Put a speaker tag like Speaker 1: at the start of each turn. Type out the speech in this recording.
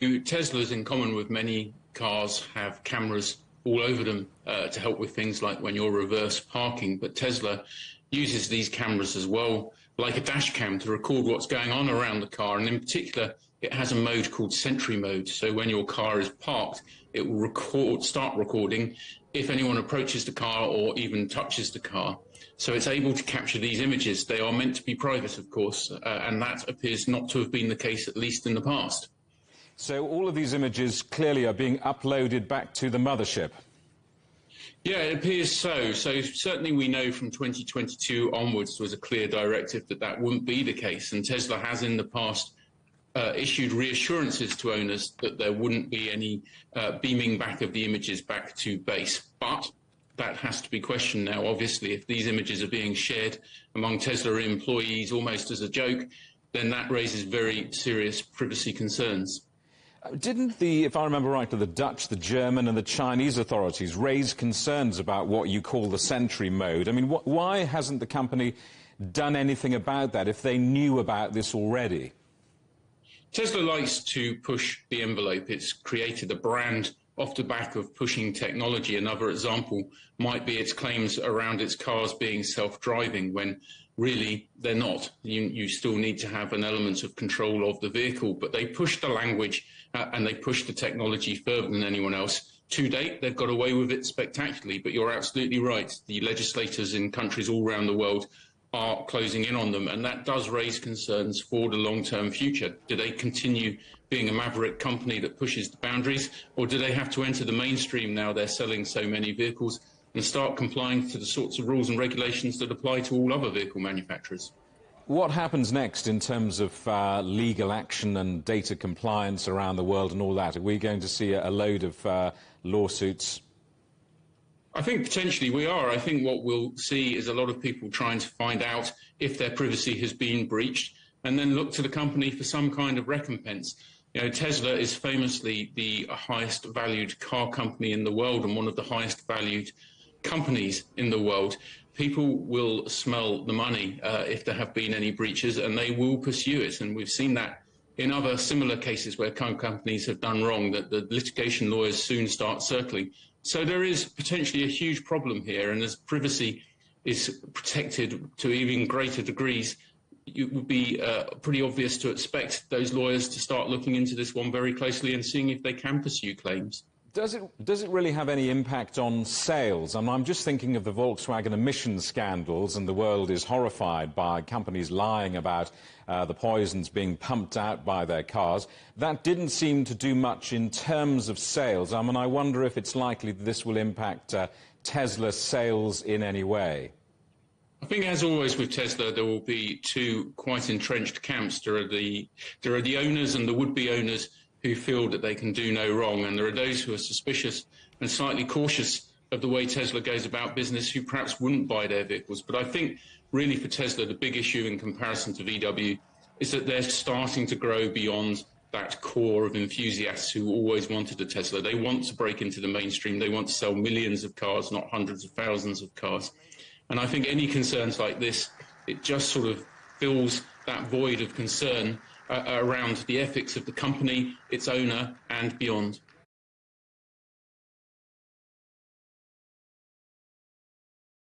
Speaker 1: Teslas, in common with many cars, have cameras all over them to help with things like when you're reverse parking. But Tesla uses these cameras as well, like a dash cam, to record what's going on around the car. And in particular, it has a mode called Sentry mode. So when your car is parked, it will start recording if anyone approaches the car or even touches the car. So it's able to capture these images. They are meant to be private, of course, and that appears not to have been the case, at least in the past.
Speaker 2: So all of these images clearly are being uploaded back to the mothership.
Speaker 1: Yeah, it appears so. So certainly we know from 2022 onwards there was a clear directive that that wouldn't be the case. And Tesla has in the past issued reassurances to owners that there wouldn't be any beaming back of the images back to base. But that has to be questioned now. Obviously, if these images are being shared among Tesla employees almost as a joke, then that raises very serious privacy concerns.
Speaker 2: Didn't if I remember right, the Dutch, the German and the Chinese authorities raise concerns about what you call the Sentry mode? I mean, why hasn't the company done anything about that if they knew about this already?
Speaker 1: Tesla likes to push the envelope. It's created a brand off the back of pushing technology. Another example might be its claims around its cars being self-driving, when really they're not. You still need to have an element of control of the vehicle, but they push the language and they push the technology further than anyone else. To date, they've got away with it spectacularly, but you're absolutely right. The legislators in countries all around the world are closing in on them, and that does raise concerns for the long-term future. Do they continue being a maverick company that pushes the boundaries, or do they have to enter the mainstream now they're selling so many vehicles and start complying to the sorts of rules and regulations that apply to all other vehicle manufacturers?
Speaker 2: What happens next in terms of legal action and data compliance around the world and all that? Are we going to see a load of lawsuits?
Speaker 1: I think potentially we are. I think what we'll see is a lot of people trying to find out if their privacy has been breached and then look to the company for some kind of recompense. You know, Tesla is famously the highest valued car company in the world and one of the highest valued companies in the world. People will smell the money if there have been any breaches, and they will pursue it. And we've seen that in other similar cases where car companies have done wrong, that the litigation lawyers soon start circling. So there is potentially a huge problem here, and as privacy is protected to even greater degrees, it would be pretty obvious to expect those lawyers to start looking into this one very closely and seeing if they can pursue claims.
Speaker 2: Does it really have any impact on sales? I'm just thinking of the Volkswagen emissions scandals, and the world is horrified by companies lying about the poisons being pumped out by their cars. That didn't seem to do much in terms of sales. I wonder if it's likely that this will impact Tesla's sales in any way.
Speaker 1: I think, as always with Tesla, there will be two quite entrenched camps. There are the owners and the would-be owners who feel that they can do no wrong, and there are those who are suspicious and slightly cautious of the way Tesla goes about business who perhaps wouldn't buy their vehicles. But I think really for Tesla the big issue in comparison to VW is that they're starting to grow beyond that core of enthusiasts who always wanted a Tesla. They want to break into the mainstream. They want to sell millions of cars, not hundreds of thousands of cars. And I think any concerns like this, it just sort of fills that void of concern around the ethics of the company, its owner, and beyond.